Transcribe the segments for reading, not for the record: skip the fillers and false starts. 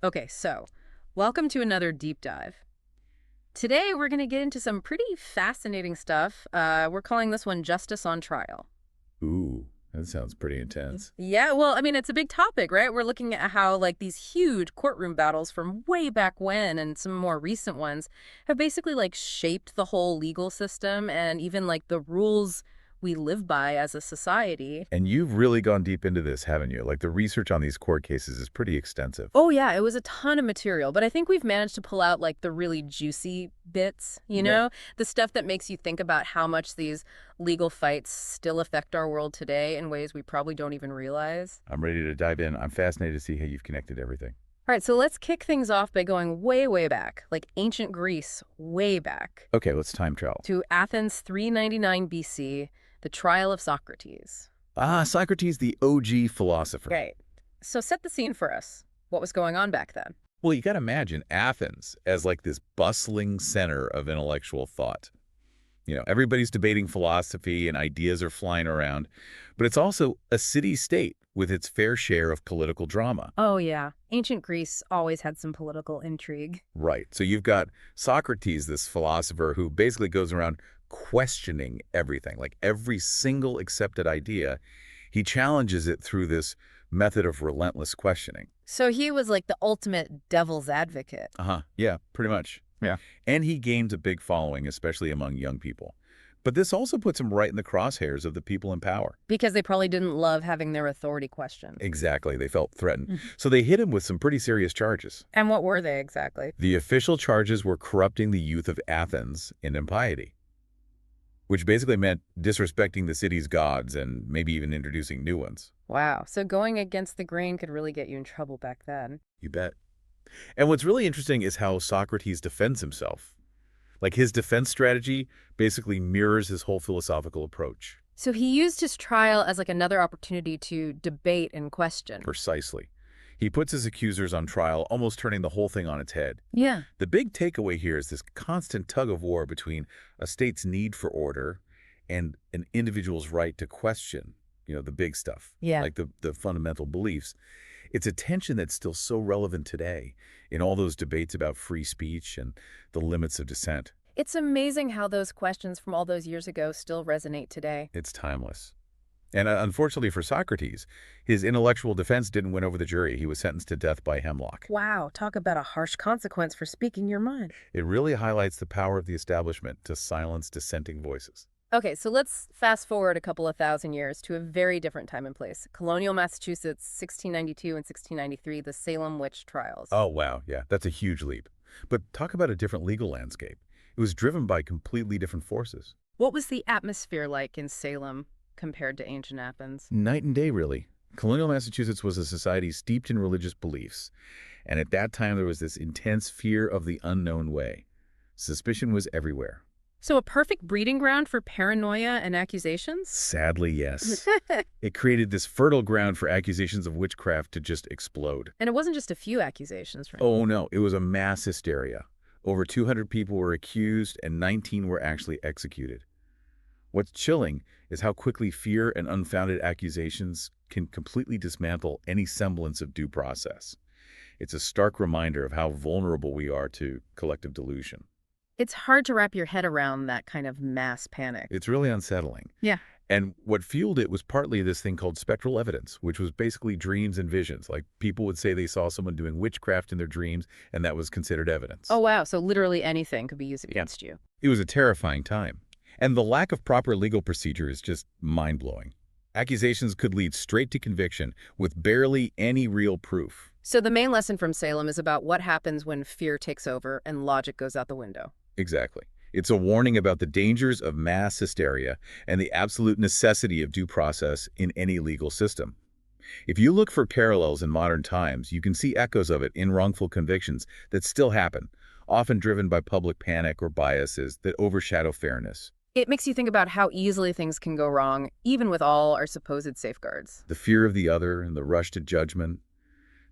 Okay, so welcome to another deep dive. Today, we're going to get into some pretty fascinating stuff. We're calling this one Justice on Trial. Ooh, that sounds pretty intense. Yeah, well, I mean, it's a big topic, right? We're looking at how, like, these huge courtroom battles from way back when and some more recent ones have basically, like, shaped the whole legal system and even, like, the rules we live by as a society. And you've really gone deep into this, haven't you? Like the research on these court cases is pretty extensive. Oh, yeah, it was a ton of material, but I think we've managed to pull out like the really juicy bits, Yeah. the stuff that makes you think about how much these legal fights still affect our world today in ways we probably don't even realize. I'm ready to dive in. I'm fascinated to see how you've connected everything. All right, so let's kick things off by going way, way back, like ancient Greece, way back Okay, let's time travel. to Athens 399 BC, the trial of Socrates. Ah, Socrates, the OG philosopher. Right. So set the scene for us. What was going on back then? Well, you got to imagine Athens as like this bustling center of intellectual thought. Everybody's debating philosophy and ideas are flying around, but it's also a city-state with its fair share of political drama. Oh, yeah. Ancient Greece always had some political intrigue. Right. So you've got Socrates, this philosopher who basically goes around questioning everything, like every single accepted idea. He challenges it through this method of relentless questioning. So he was like the ultimate devil's advocate. Uh-huh. Yeah, pretty much. Yeah. And he gained a big following, especially among young people. But this also puts him right in the crosshairs of the people in power. Because they probably didn't love having their authority questioned. Exactly. They felt threatened. Mhm. So they hit him with some pretty serious charges. And what were they exactly? The official charges were corrupting the youth of Athens and impiety, which basically meant disrespecting the city's gods and maybe even introducing new ones. Wow. So going against the grain could really get you in trouble back then. You bet. And what's really interesting is how Socrates defends himself. Like his defense strategy basically mirrors his whole philosophical approach. So he used his trial as like another opportunity to debate and question. Precisely. He puts his accusers on trial, almost turning the whole thing on its head. Yeah. The big takeaway here is this constant tug of war between a state's need for order and an individual's right to question, the big stuff, Yeah. like the fundamental beliefs. It's a tension that's still so relevant today in all those debates about free speech and the limits of dissent. It's amazing how those questions from all those years ago still resonate today. It's timeless. And unfortunately for Socrates, his intellectual defense didn't win over the jury. He was sentenced to death by hemlock. Wow, talk about a harsh consequence for speaking your mind. It really highlights the power of the establishment to silence dissenting voices. Okay, so let's fast forward a couple of thousand years to a very different time and place. Colonial Massachusetts, 1692 and 1693, the Salem witch trials. Oh, wow. Yeah, that's a huge leap. But talk about a different legal landscape. It was driven by completely different forces. What was the atmosphere like in Salem compared to ancient Athens? Night and day, really. Colonial Massachusetts was a society steeped in religious beliefs. And at that time, there was this intense fear of the unknown way. Suspicion was everywhere. So a perfect breeding ground for paranoia and accusations? Sadly, yes. It created this fertile ground for accusations of witchcraft to just explode. And it wasn't just a few accusations, right? Oh, no. It was a mass hysteria. Over 200 people were accused and 19 were actually executed. What's chilling is how quickly fear and unfounded accusations can completely dismantle any semblance of due process. It's a stark reminder of how vulnerable we are to collective delusion. It's hard to wrap your head around that kind of mass panic. It's really unsettling. Yeah. And what fueled it was partly this thing called spectral evidence, which was basically dreams and visions. Like people would say they saw someone doing witchcraft in their dreams, and that was considered evidence. Oh, wow. So literally anything could be used against you. It was a terrifying time. And the lack of proper legal procedure is just mind-blowing. Accusations could lead straight to conviction with barely any real proof. So the main lesson from Salem is about what happens when fear takes over and logic goes out the window. Exactly. It's a warning about the dangers of mass hysteria and the absolute necessity of due process in any legal system. If you look for parallels in modern times, you can see echoes of it in wrongful convictions that still happen, often driven by public panic or biases that overshadow fairness. It makes you think about how easily things can go wrong, even with all our supposed safeguards. The fear of the other and the rush to judgment.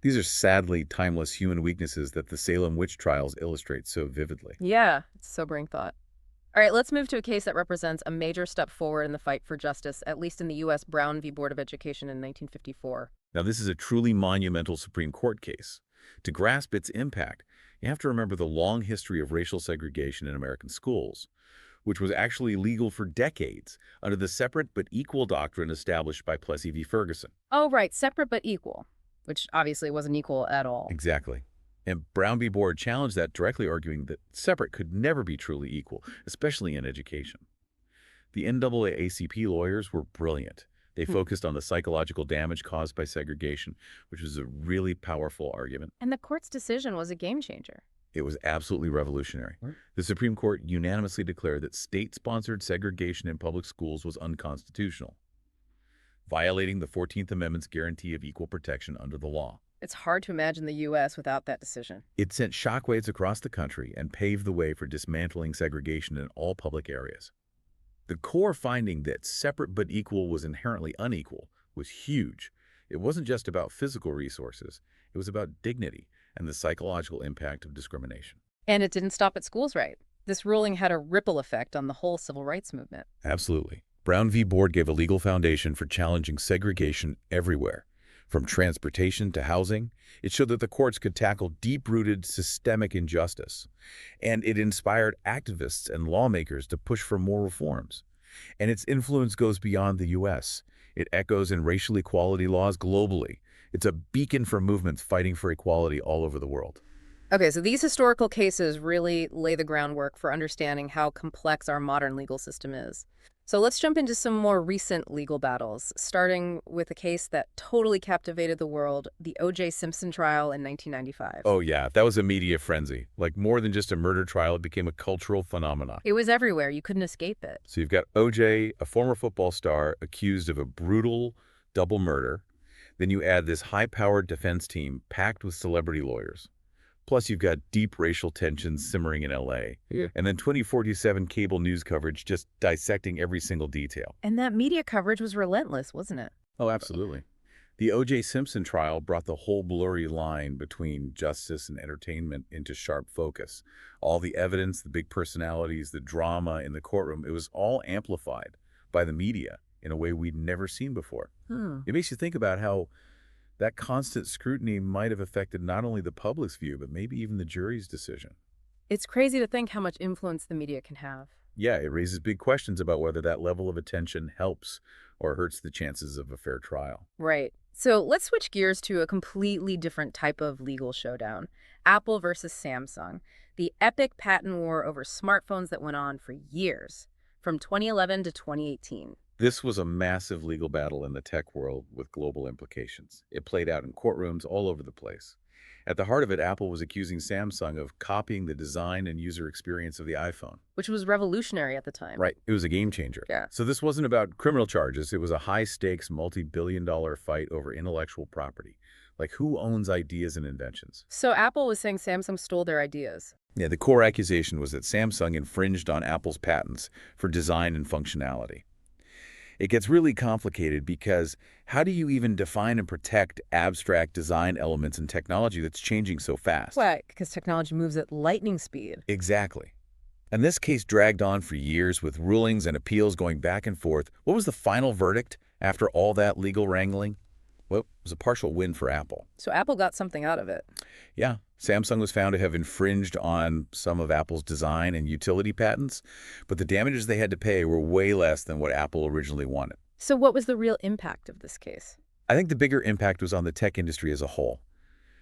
These are sadly timeless human weaknesses that the Salem witch trials illustrate so vividly. Yeah, it's a sobering thought. All right, let's move to a case that represents a major step forward in the fight for justice, at least in the U.S. Brown v. Board of Education in 1954. Now, this is a truly monumental Supreme Court case. To grasp its impact, you have to remember the long history of racial segregation in American schools, which was actually legal for decades under the separate but equal doctrine established by Plessy v. Ferguson. Oh, right, separate but equal, which obviously wasn't equal at all. Exactly. And Brown v. Board challenged that, directly arguing that separate could never be truly equal, especially in education. The NAACP lawyers were brilliant. They Hmm. focused on the psychological damage caused by segregation, which was a really powerful argument. And the court's decision was a game changer. It was absolutely revolutionary. The Supreme Court unanimously declared that state-sponsored segregation in public schools was unconstitutional, violating the 14th Amendment's guarantee of equal protection under the law. It's hard to imagine the U.S. without that decision. It sent shockwaves across the country and paved the way for dismantling segregation in all public areas. The core finding that separate but equal was inherently unequal was huge. It wasn't just about physical resources. It was about dignity and the psychological impact of discrimination. And it didn't stop at schools, right? This ruling had a ripple effect on the whole civil rights movement. Absolutely. Brown v. Board gave a legal foundation for challenging segregation everywhere. From transportation to housing, it showed that the courts could tackle deep-rooted systemic injustice. And it inspired activists and lawmakers to push for more reforms. And its influence goes beyond the U.S. It echoes in racial equality laws globally. It's a beacon for movements fighting for equality all over the world. Okay, so these historical cases really lay the groundwork for understanding how complex our modern legal system is. So let's jump into some more recent legal battles, starting with a case that totally captivated the world, the O.J. Simpson trial in 1995. Oh yeah, that was a media frenzy. Like more than just a murder trial, it became a cultural phenomenon. It was everywhere. You couldn't escape it. So you've got O.J., a former football star, accused of a brutal double murder. Then you add this high-powered defense team packed with celebrity lawyers. Plus, you've got deep racial tensions simmering in L.A. Yeah. And then 24/7 cable news coverage just dissecting every single detail. And that media coverage was relentless, wasn't it? Oh, absolutely. The O.J. Simpson trial brought the whole blurry line between justice and entertainment into sharp focus. All the evidence, the big personalities, the drama in the courtroom, it was all amplified by the media in a way we'd never seen before. It makes you think about how that constant scrutiny might have affected not only the public's view, but maybe even the jury's decision. It's crazy to think how much influence the media can have. Yeah, it raises big questions about whether that level of attention helps or hurts the chances of a fair trial. Right. So let's switch gears to a completely different type of legal showdown. Apple versus Samsung. The epic patent war over smartphones that went on for years, from 2011 to 2018. This was a massive legal battle in the tech world with global implications. It played out in courtrooms all over the place. At the heart of it, Apple was accusing Samsung of copying the design and user experience of the iPhone. Which was revolutionary at the time. Right. It was a game changer. Yeah. So this wasn't about criminal charges. It was a high-stakes, multi-billion-dollar fight over intellectual property. Like who owns ideas and inventions? So Apple was saying Samsung stole their ideas. Yeah, the core accusation was that Samsung infringed on Apple's patents for design and functionality. It gets really complicated because how do you even define and protect abstract design elements in technology that's changing so fast? Why? Because technology moves at lightning speed. Exactly. And this case dragged on for years with rulings and appeals going back and forth. What was the final verdict after all that legal wrangling? Well, it was a partial win for Apple. So Apple got something out of it. Yeah, Samsung was found to have infringed on some of Apple's design and utility patents, but the damages they had to pay were way less than what Apple originally wanted. So what was the real impact of this case? I think the bigger impact was on the tech industry as a whole.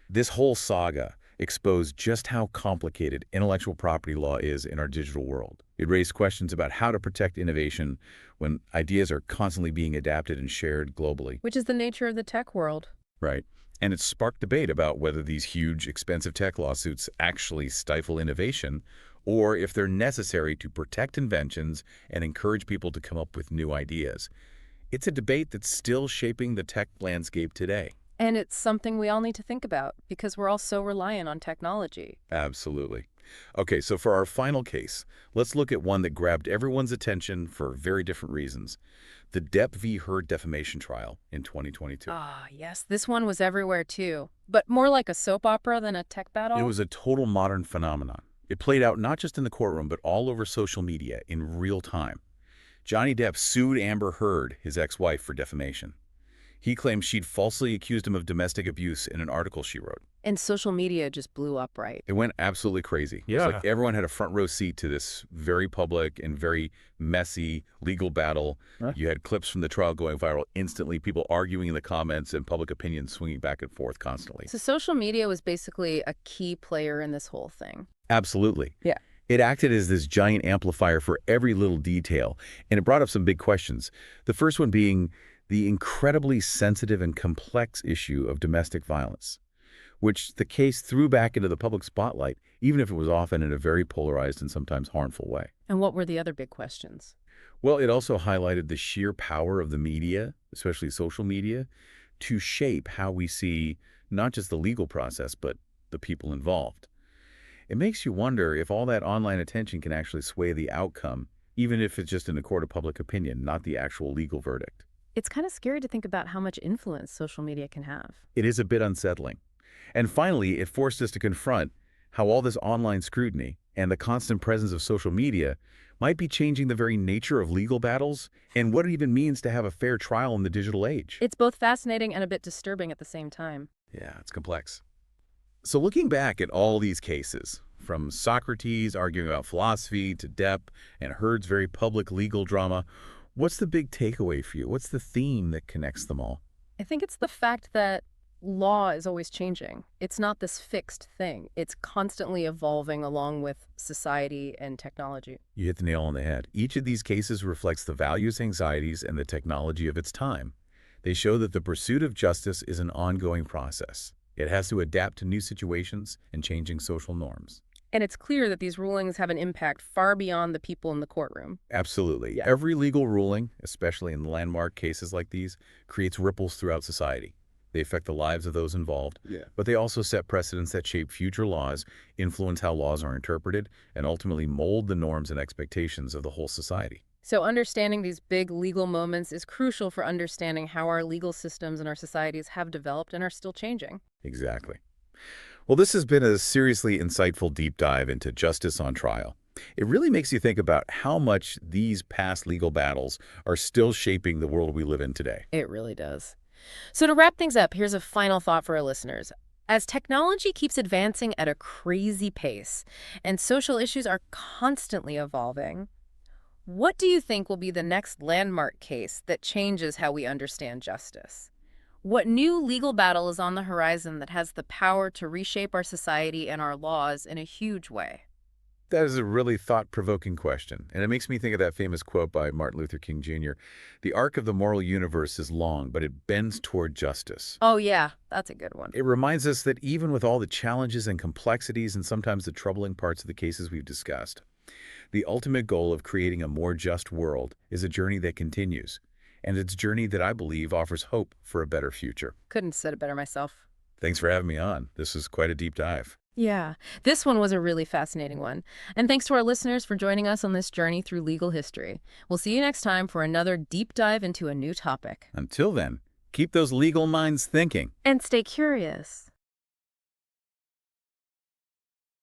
This whole saga exposed just how complicated intellectual property law is in our digital world. It raised questions about how to protect innovation when ideas are constantly being adapted and shared globally. Which is the nature of the tech world. Right. And it sparked debate about whether these huge, expensive tech lawsuits actually stifle innovation or if they're necessary to protect inventions and encourage people to come up with new ideas. It's a debate that's still shaping the tech landscape today. And it's something we all need to think about because we're all so reliant on technology. Absolutely. Okay, so for our final case, let's look at one that grabbed everyone's attention for very different reasons. The Depp v. Heard defamation trial in 2022. Ah, yes, this one was everywhere too, but more like a soap opera than a tech battle. It was a total modern phenomenon. It played out not just in the courtroom, but all over social media in real time. Johnny Depp sued Amber Heard, his ex-wife, for defamation. He claimed she'd falsely accused him of domestic abuse in an article she wrote. And social media just blew up, right? It went absolutely crazy. It's like Yeah. everyone had a front row seat to this very public and very messy legal battle. Huh? You had clips from the trial going viral instantly, people arguing in the comments, and public opinion swinging back and forth constantly. So social media was basically a key player in this whole thing. Absolutely. Yeah. It acted as this giant amplifier for every little detail, and it brought up some big questions. The first one being the incredibly sensitive and complex issue of domestic violence, which the case threw back into the public spotlight, even if it was often in a very polarized and sometimes harmful way. And what were the other big questions? Well, it also highlighted the sheer power of the media, especially social media, to shape how we see not just the legal process, but the people involved. It makes you wonder if all that online attention can actually sway the outcome, even if it's just in a court of public opinion, not the actual legal verdict. It's kind of scary to think about how much influence social media can have. It is a bit unsettling. And finally, it forced us to confront how all this online scrutiny and the constant presence of social media might be changing the very nature of legal battles and what it even means to have a fair trial in the digital age. It's both fascinating and a bit disturbing at the same time. Yeah, it's complex. So looking back at all these cases, from Socrates arguing about philosophy to Depp and Heard's very public legal drama, what's the big takeaway for you? What's the theme that connects them all? I think it's the fact that law is always changing. It's not this fixed thing. It's constantly evolving along with society and technology. You hit the nail on the head. Each of these cases reflects the values, anxieties, and the technology of its time. They show that the pursuit of justice is an ongoing process. It has to adapt to new situations and changing social norms. And it's clear that these rulings have an impact far beyond the people in the courtroom. Absolutely. Yeah. Every legal ruling, especially in landmark cases like these, creates ripples throughout society. They affect the lives of those involved, but they also set precedents that shape future laws, influence how laws are interpreted, and ultimately mold the norms and expectations of the whole society. So understanding these big legal moments is crucial for understanding how our legal systems and our societies have developed and are still changing. Exactly. Well, this has been a seriously insightful deep dive into justice on trial. It really makes you think about how much these past legal battles are still shaping the world we live in today. It really does. So to wrap things up, here's a final thought for our listeners. As technology keeps advancing at a crazy pace and social issues are constantly evolving, what do you think will be the next landmark case that changes how we understand justice? What new legal battle is on the horizon that has the power to reshape our society and our laws in a huge way? That is a really thought-provoking question, and it makes me think of that famous quote by Martin Luther King Jr. The arc of the moral universe is long, but it bends toward justice. Oh, yeah, that's a good one. It reminds us that even with all the challenges and complexities and sometimes the troubling parts of the cases we've discussed, the ultimate goal of creating a more just world is a journey that continues, and it's a journey that I believe offers hope for a better future. Couldn't have said it better myself. Thanks for having me on. This was quite a deep dive. Yeah, this one was a really fascinating one. And thanks to our listeners for joining us on this journey through legal history. We'll see you next time for another deep dive into a new topic. Until then, keep those legal minds thinking. And stay curious.